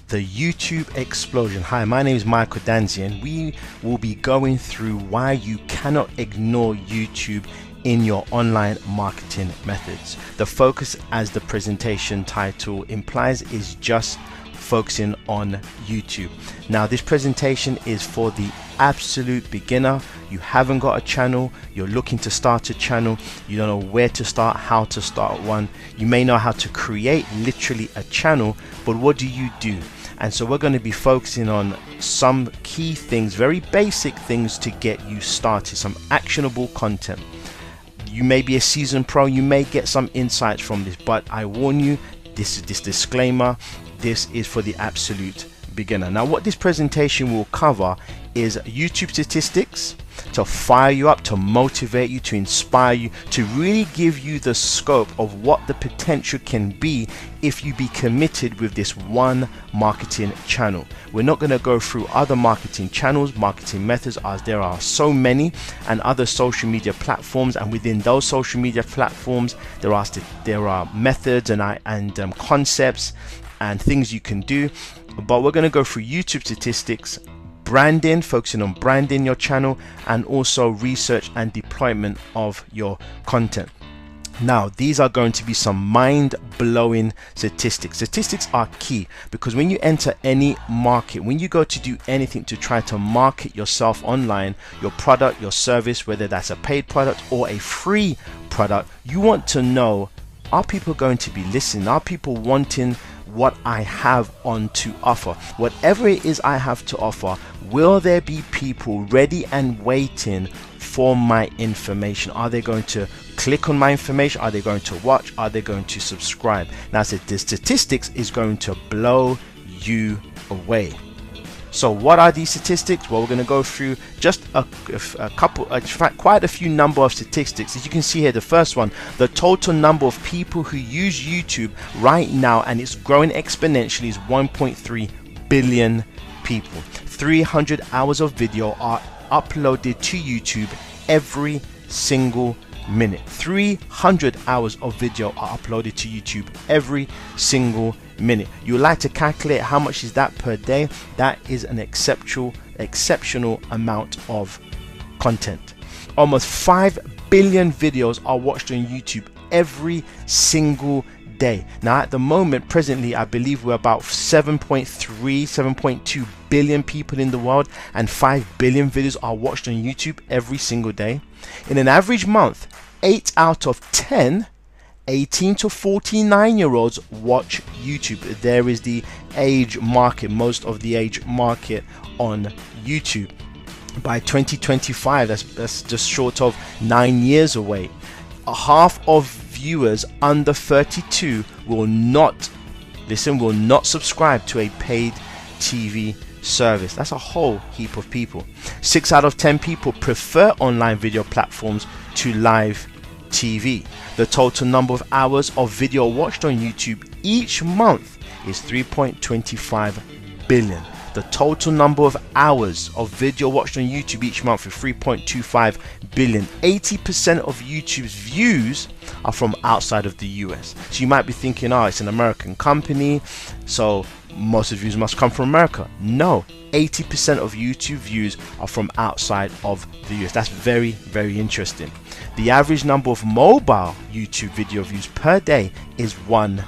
the YouTube explosion. Hi, my name is Michael Danzy, and we will be going through why you cannot ignore YouTube in your online marketing methods. The focus, as the presentation title implies, is just focusing on YouTube. Now, this presentation is for the absolute beginner. You haven't got a channel, you're looking to start a channel, you don't know where to start, how to start one. You may know how to create literally a channel, but what do you do? And so we're going to be focusing on some key things, very basic things to get you started, some actionable content. You may be a seasoned pro, you may get some insights from this, but I warn you, this disclaimer, this is for the absolute beginner. Now, what this presentation will cover is YouTube statistics to fire you up, to motivate you, to inspire you, to really give you the scope of what the potential can be if you be committed with this one marketing channel. We're not going to go through other marketing channels, marketing methods, as there are so many, and other social media platforms, and within those social media platforms there are methods and concepts and things you can do. But we're going to go through YouTube statistics, branding, focusing on branding your channel, and also research and deployment of your content. Now, these are going to be some mind-blowing statistics. Statistics are key because when you enter any market, when you go to do anything to try to market yourself online, your product, your service, whether that's a paid product or a free product, you want to know, are people going to be listening? Are people wanting what I have on to offer? Whatever it is I have to offer, will there be people ready and waiting for my information? Are they going to click on my information? Are they going to watch? Are they going to subscribe? Now, so the statistics is going to blow you away. So what are these statistics? Well, we're going to go through just a couple, in fact quite a few number of statistics. As you can see here, the first one, the total number of people who use YouTube right now, and it's growing exponentially, is 1.3 billion people. 300 hours of video are uploaded to YouTube every single minute. 300 hours of video are uploaded to YouTube every single minute. You like to calculate how much is that per day? That is an exceptional amount of content. Almost 5 billion videos are watched on YouTube every single day. Now, at the moment, presently, I believe we're about 7.2 billion people in the world, and 5 billion videos are watched on YouTube every single day. In an average month, 8 out of 10 18 to 49-year-olds watch YouTube. There is the age market, most of the age market on YouTube. By 2025, that's just short of 9 years away, half of viewers under 32 will not subscribe to a paid TV service. That's a whole heap of people. 6 out of 10 people prefer online video platforms to live TV. The total number of hours of video watched on YouTube each month is 3.25 billion. The total number of hours of video watched on YouTube each month is 3.25 billion. 80% of YouTube's views are from outside of the US. So you might be thinking, oh, it's an American company, so most of the views must come from America. No, 80% of YouTube views are from outside of the US. That's very, very interesting. The average number of mobile YouTube video views per day is 1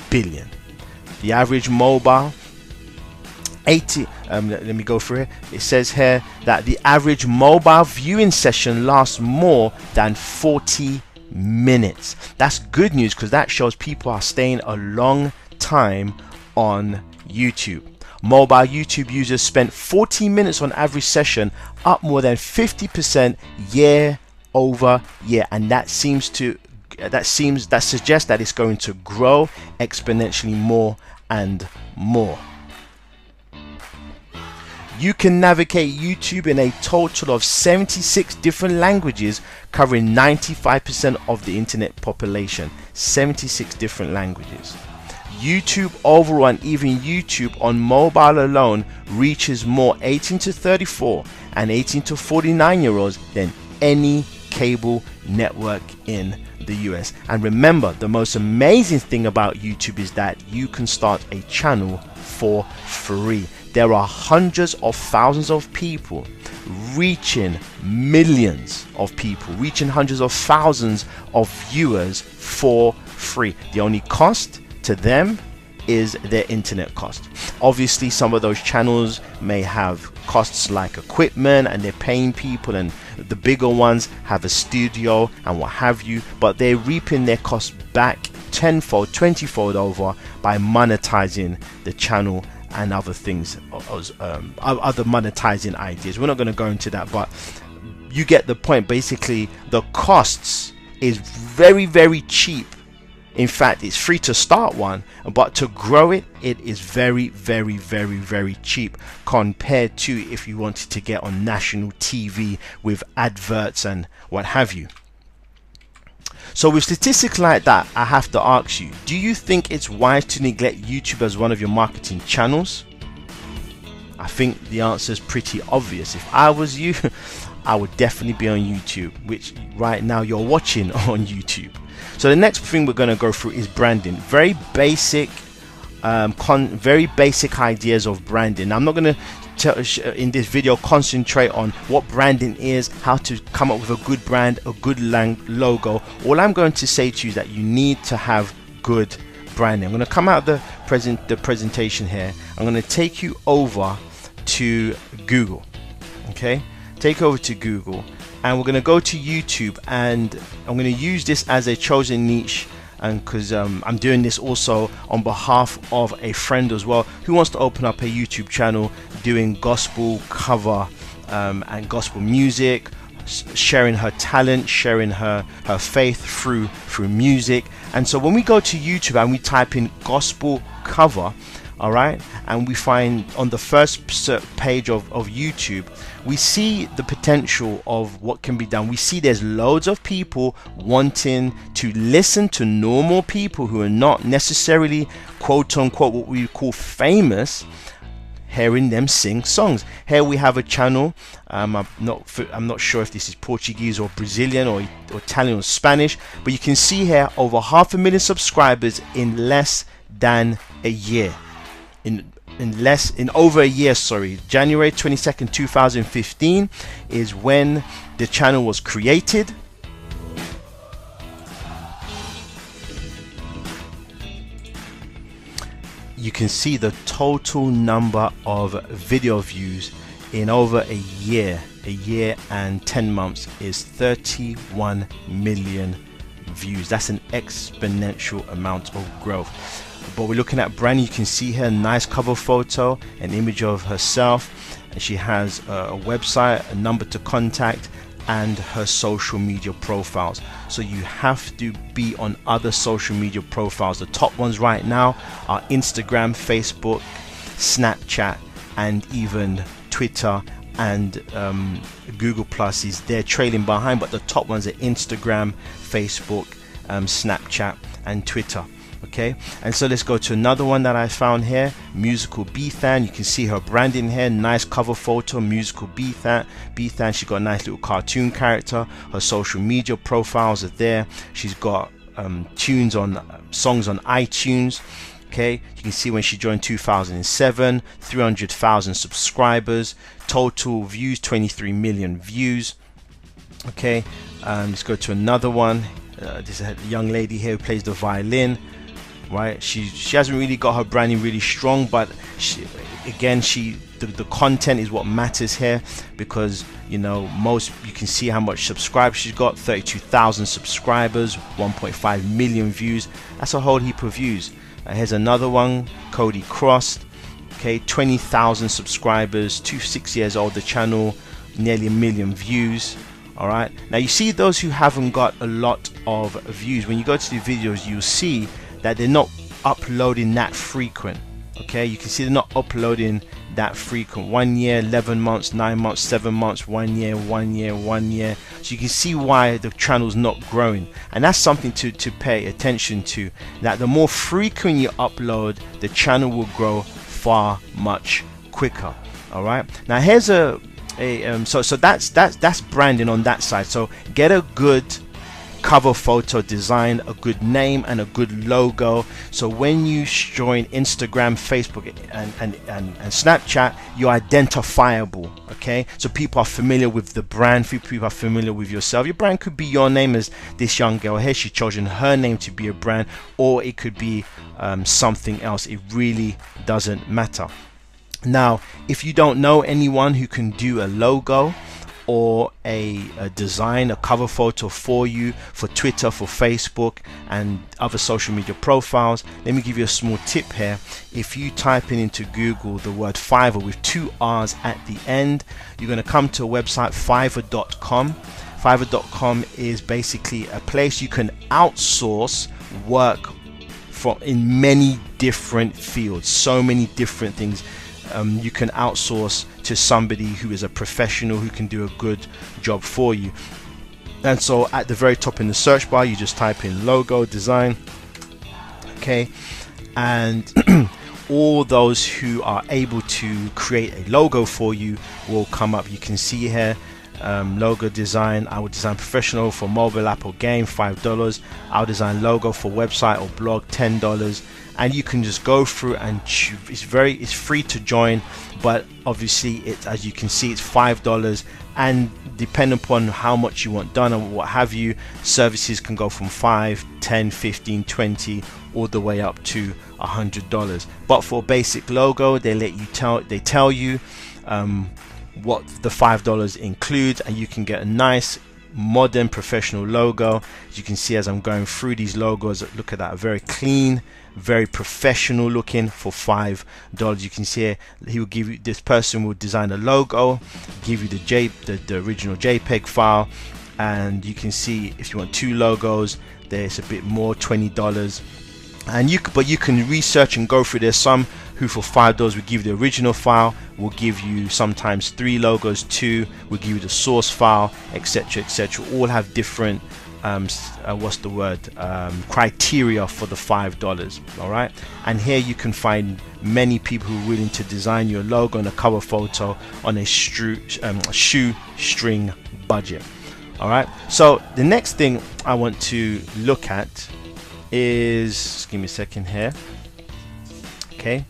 billion. The average mobile let me go through it. It says here that the average mobile viewing session lasts more than 40 minutes. That's good news because that shows people are staying a long time on YouTube. Mobile YouTube users spent 40 minutes on average session, up more than 50% year over year, and that suggests that it's going to grow exponentially more and more. You can navigate YouTube in a total of 76 different languages, covering 95% of the internet population. 76 different languages. YouTube overall, and even YouTube on mobile alone, reaches more 18 to 34 and 18 to 49-year-olds than any cable network in the US. And remember, the most amazing thing about YouTube is that you can start a channel for free. There are hundreds of thousands of people reaching millions of people, reaching hundreds of thousands of viewers for free. The only cost to them is their internet cost. Obviously, some of those channels may have costs like equipment and they're paying people, and the bigger ones have a studio and what have you, but they're reaping their costs back tenfold, 20-fold over by monetizing the channel and other things, other monetizing ideas. We're not going to go into that, but you get the point. Basically, the costs is very, very cheap. In fact, it's free to start one, but to grow it, it is very, very, very, very cheap compared to if you wanted to get on national TV with adverts and what have you. So with statistics like that, I have to ask you, do you think it's wise to neglect YouTube as one of your marketing channels? I think the answer is pretty obvious. If I was you, I would definitely be on YouTube, which right now you're watching on YouTube. So the next thing we're going to go through is branding. Very basic ideas of branding. I'm not going to in this video concentrate on what branding is, how to come up with a good brand, a good logo. All I'm going to say to you is that you need to have good branding. I'm going to come out of the presentation here. I'm going to take you over to Google. Okay, take over to Google, and we're going to go to YouTube, and I'm going to use this as a chosen niche, and because I'm doing this also on behalf of a friend as well who wants to open up a YouTube channel doing gospel cover and gospel music, sharing her talent, sharing her faith through music. And so when we go to YouTube and we type in gospel cover, all right, and we find on the first page of YouTube, we see the potential of what can be done. We see there's loads of people wanting to listen to normal people who are not necessarily quote unquote what we call famous, hearing them sing songs. Here we have a channel. I'm not sure if this is Portuguese or Brazilian or Italian or Spanish, but you can see here over 500,000 subscribers in less than a year. In over a year, sorry. January 22nd 2015 is when the channel was created. You can see the total number of video views in over a year and 10 months is 31 million views. That's an exponential amount of growth. But we're looking at branding. You can see here a nice cover photo, an image of herself, and she has a website, a number to contact, and her social media profiles. So you have to be on other social media profiles. The top ones right now are Instagram, Facebook, Snapchat, and even Twitter, and Google Plus is there trailing behind, but the top ones are Instagram, Facebook, Snapchat, and Twitter. Okay, and so let's go to another one that I found here, Musical Bethan. You can see her branding here, nice cover photo, Musical Bethan. She got a nice little cartoon character. Her social media profiles are there. She's got songs on iTunes. Okay, you can see when she joined 2007, 300,000 subscribers, total views 23 million views. Okay, let's go to another one. This is a young lady here who plays the violin. Right, she hasn't really got her branding really strong, but the content is what matters here, because you can see how much subscribers she's got. 32,000 subscribers, 1.5 million views. That's a whole heap of views. Here's another one, Cody Cross. Okay, 20,000 subscribers, 6 years old, the channel, nearly 1 million views. All right, now you see those who haven't got a lot of views, when you go to the videos, you'll see that they're not uploading that frequent. Okay, you can see they're not uploading that frequent. 1 year, 11 months, 9 months, 7 months, 1 year, 1 year, 1 year. So you can see why the channel's not growing, and that's something to pay attention to, that the more frequent you upload, the channel will grow far much quicker. All right, now here's so that's branding on that side. So get a good cover photo design, a good name, and a good logo. So when you join Instagram, Facebook, and Snapchat, you're identifiable. Okay, so people are familiar with the brand, people are familiar with yourself. Your brand could be your name, as this young girl here, she's chosen her name to be a brand, or it could be something else. It really doesn't matter. Now, if you don't know anyone who can do a logo or a design, a cover photo for you for Twitter, for Facebook, and other social media profiles, let me give you a small tip here. If you type into Google the word Fiverr with 2 R's at the end, you're going to come to a website, Fiverr.com. Fiverr.com is basically a place you can outsource work in many different fields, so many different things. You can outsource to somebody who is a professional who can do a good job for you. And so at the very top in the search bar, you just type in logo design, okay, and all those who are able to create a logo for you will come up. You can see here, logo design. I would design professional for mobile app or game, $5. I'll design logo for website or blog, $10. And you can just go through and choose. It's free to join, but obviously it's, as you can see, it's $5, and depending upon how much you want done and what have you, services can go from $5, $10, $15, $20 all the way up to $100. But for basic logo, they tell you what the $5 includes, and you can get a nice modern professional logo. As you can see, as I'm going through these logos, look at that, very clean, very professional looking for $5. You can see here, he will give you, this person will design a logo, give you the original JPEG file, and you can see if you want 2 logos, there's a bit more, $20. And you can research and go through. There's some who for $5 will give you the original file, will give you sometimes 3 logos, 2 will give you the source file, etc, etc. All have different criteria for the $5. all right, and here you can find many people who are willing to design your logo and a cover photo on a shoestring budget. All right, so the next thing I want to look at is, just give me a second here. Okay,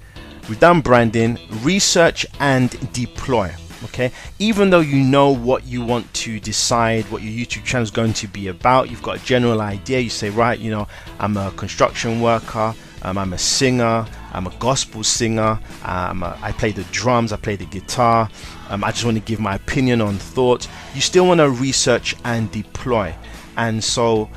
we've done branding, research and deploy. Okay, even though you know what you want to decide what your YouTube channel is going to be about, you've got a general idea. You say, right, you know, I'm a construction worker, I'm a singer, I'm a gospel singer, I play the drums, I play the guitar, I just want to give my opinion on thoughts. You still want to research and deploy. And so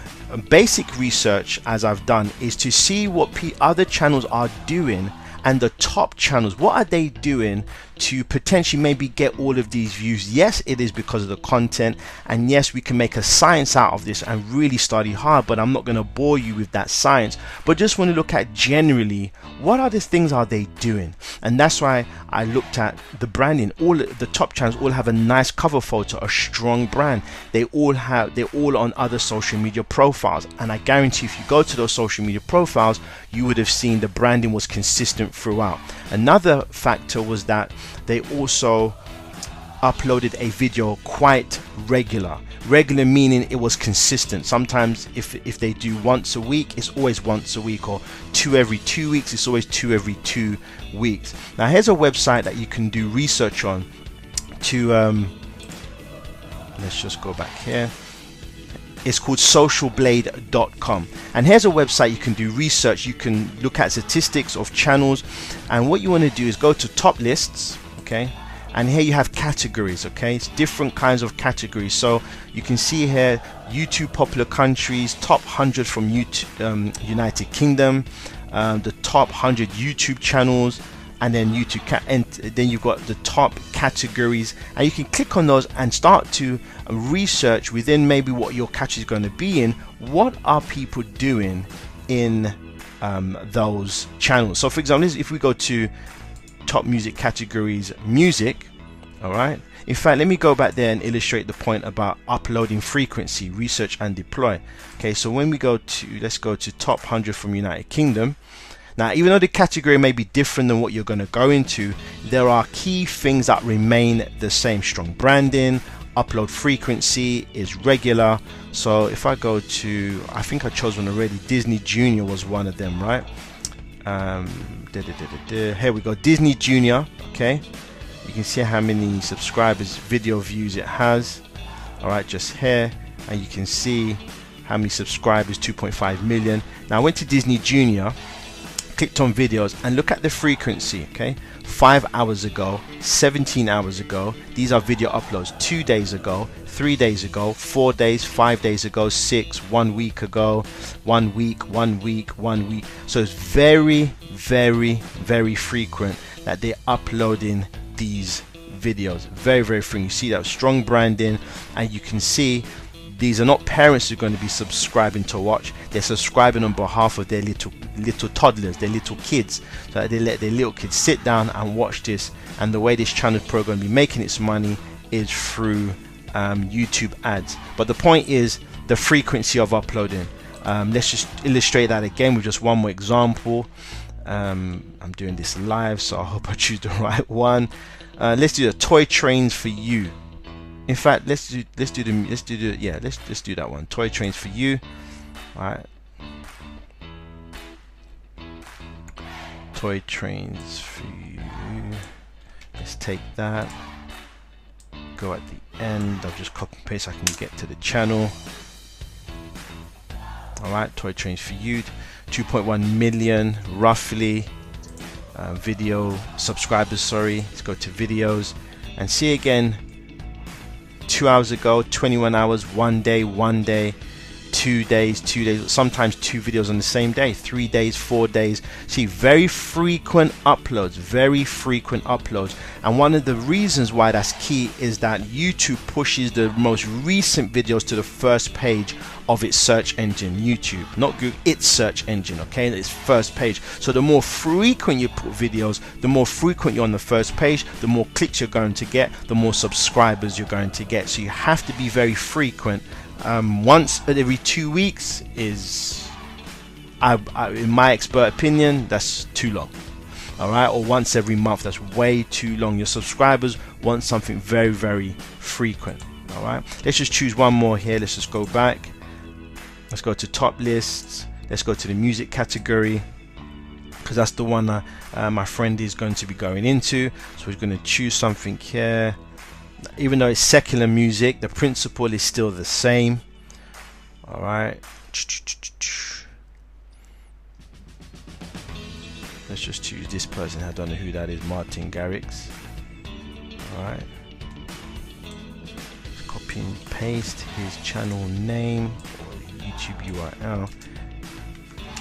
basic research, as I've done, is to see what other channels are doing, and the top channels, what are they doing to potentially maybe get all of these views. Yes, it is because of the content, and yes, we can make a science out of this and really study hard, but I'm not going to bore you with that science, but just want to look at generally what are the things are they doing. And that's why I looked at the branding. All the top channels all have a nice cover photo, a strong brand. They're all on other social media profiles, and I guarantee if you go to those social media profiles, you would have seen the branding was consistent throughout. Another factor was that they also uploaded a video quite regular meaning it was consistent. Sometimes if they do once a week, it's always once a week, or 2 every 2 weeks, it's always 2 every 2 weeks. Now here's a website that you can do research on to let's just go back here. It's called socialblade.com, and here's a website you can do research. You can look at statistics of channels, and what you want to do is go to top lists, okay, and here you have categories. Okay, it's different kinds of categories. So you can see here YouTube popular countries, top 100 from United Kingdom, the top 100 YouTube channels, and then and then you've got the top categories, and you can click on those and start to research within maybe what your category is going to be in. What are people doing in those channels? So for example, if we go to top music categories, music, all right, in fact, let me go back there and illustrate the point about uploading frequency, research and deploy. Okay, so when we go to, let's go to top 100 from United Kingdom. Now, even though the category may be different than what you're going to go into, there are key things that remain the same: strong branding, upload frequency is regular. So if I go to, I think I chose one already, Disney Junior was one of them, right? Here we go, Disney Junior. Okay, you can see how many subscribers, video views it has. All right, just here, and you can see how many subscribers, 2.5 million. Now I went to Disney Junior, clicked on videos, and look at the frequency. Okay, 5 hours ago, 17 hours ago. These are video uploads 2 days ago, 3 days ago, 4 days, 5 days ago, 6, 1 week ago, 1 week, 1 week, 1 week. So it's very, very, very frequent that they're uploading these videos. Very, very frequent. You see that strong branding, and you can see these are not parents who are going to be subscribing to watch. They're subscribing on behalf of their little toddlers, their little kids, so that they let their little kids sit down and watch this. And the way this channel is going to be making its money is through YouTube ads. But the point is the frequency of uploading. Let's just illustrate that again with just one more example. I'm doing this live, so I hope I choose the right one. Let's do the toy trains for you. In fact, let's do that one. Toy trains for you. All right. Toy trains for you. Let's take that. Go at the end. I'll just copy and paste so I can get to the channel. All right. Toy trains for you. 2.1 million roughly video subscribers. Sorry. Let's go to videos and see again. 2 hours ago, 21 hours, 1 day, 1 day, 2 days, 2 days, sometimes 2 videos on the same day, 3 days, 4 days. See, very frequent uploads, very frequent uploads. And one of the reasons why that's key is that YouTube pushes the most recent videos to the first page of its search engine. YouTube, not Google, its search engine, okay, its first page. So the more frequent you put videos, the more frequent you're on the first page, the more clicks you're going to get, the more subscribers you're going to get. So you have to be very frequent. Once every 2 weeks is, in my expert opinion, that's too long. All right, or once every month, that's way too long. Your subscribers want something very, very frequent. All right, let's just choose one more here. Let's just go back. Let's go to top lists. Let's go to the music category, because that's the one that my friend is going to be going into. So we're going to choose something here. Even though it's secular music, the principle is still the same. All right, let's just choose this person. I don't know who that is. Martin Garrix. All right, let's copy and paste his channel name or YouTube URL.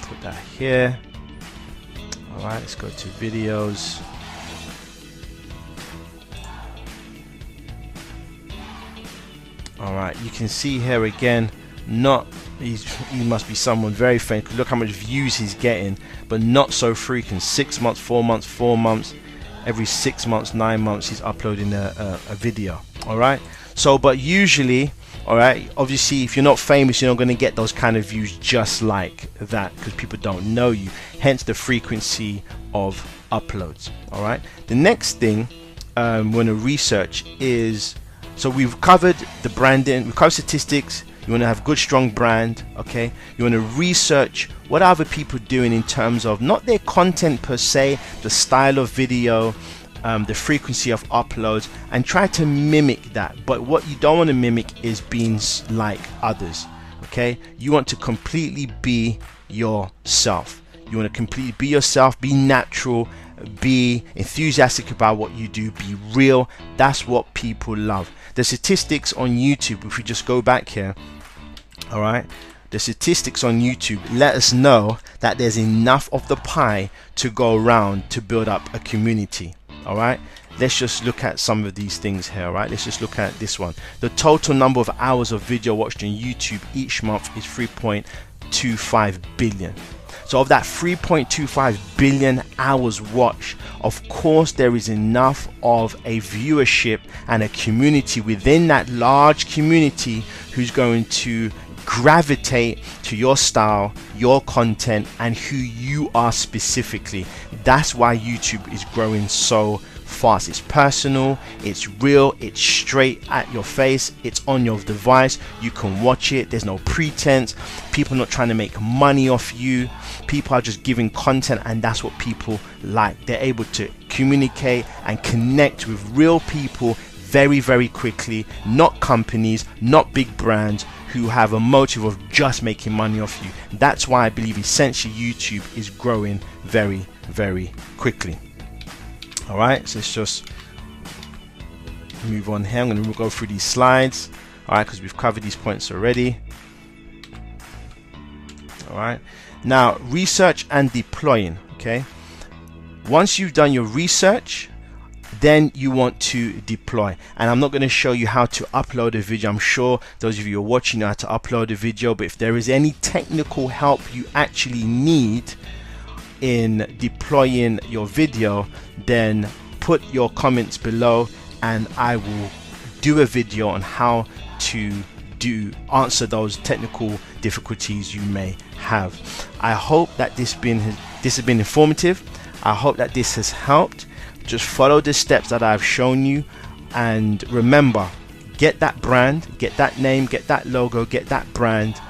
Put that here. All right, let's go to videos. Alright, you can see here again, he must be someone very famous. Look how much views he's getting, but not so frequent. 6 months, 4 months, 4 months, every 6 months, 9 months he's uploading a video. Alright, so but usually, alright, obviously if you're not famous, you're not going to get those kind of views just like that, because people don't know you, hence the frequency of uploads. Alright, the next thing we're going to research is, so we've covered the branding, we've covered statistics. You want to have good, strong brand, okay? You want to research what are other people doing in terms of not their content per se, the style of video, the frequency of uploads, and try to mimic that. But what you don't want to mimic is being like others, okay? You want to completely be yourself. You want to completely be yourself, be natural, be enthusiastic about what you do, be real. That's what people love. The statistics on YouTube, if we just go back here, all right, the statistics on YouTube let us know that there's enough of the pie to go around to build up a community. All right, let's just look at some of these things here. All right, let's just look at this one. The total number of hours of video watched on YouTube each month is 3.25 billion. So of that 3.25 billion hours watched, of course there is enough of a viewership and a community within that large community who's going to gravitate to your style, your content, and who you are specifically. That's why YouTube is growing so fast. It's personal, it's real, it's straight at your face, it's on your device, you can watch it, there's no pretense, people are not trying to make money off you, people are just giving content, and that's what people like. They're able to communicate and connect with real people very, very quickly, not companies, not big brands who have a motive of just making money off you. That's why I believe essentially YouTube is growing very, very quickly. All right, so let's just move on here. I'm going to go through these slides, all right, because we've covered these points already. All right, now research and deploying. Okay, once you've done your research, then you want to deploy, and I'm not going to show you how to upload a video. I'm sure those of you who are watching know how to upload a video, but if there is any technical help you actually need in deploying your video, then put your comments below and I will do a video on how to answer those technical difficulties you may have. I hope that this has been informative. I hope that this has helped. Just follow the steps that I've shown you, and remember, get that brand, get that name, get that logo, get that brand.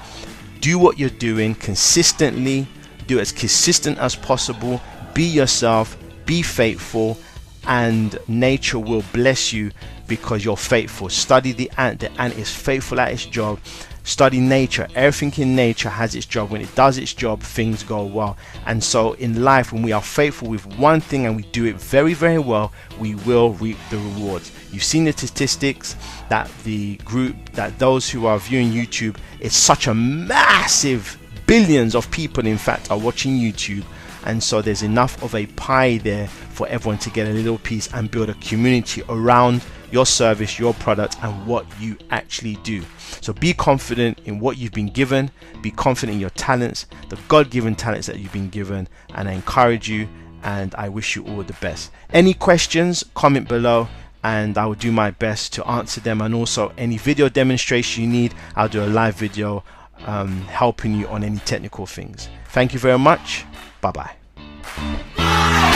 Do what you're doing consistently, do as consistent as possible, be yourself, be faithful, and nature will bless you because you're faithful. Study the ant is faithful at its job. Study nature. Everything in nature has its job. When it does its job, things go well. And so in life, when we are faithful with one thing and we do it very, very well, we will reap the rewards. You've seen the statistics that those who are viewing YouTube, it's such a massive, billions of people in fact are watching YouTube, and so there's enough of a pie there for everyone to get a little piece and build a community around your service, your product, and what you actually do. So be confident in what you've been given, be confident in your talents, the God-given talents that you've been given, and I encourage you and I wish you all the best. Any questions, comment below and I will do my best to answer them, and also any video demonstration you need, I'll do a live video helping you on any technical things. Thank you very much. Bye bye.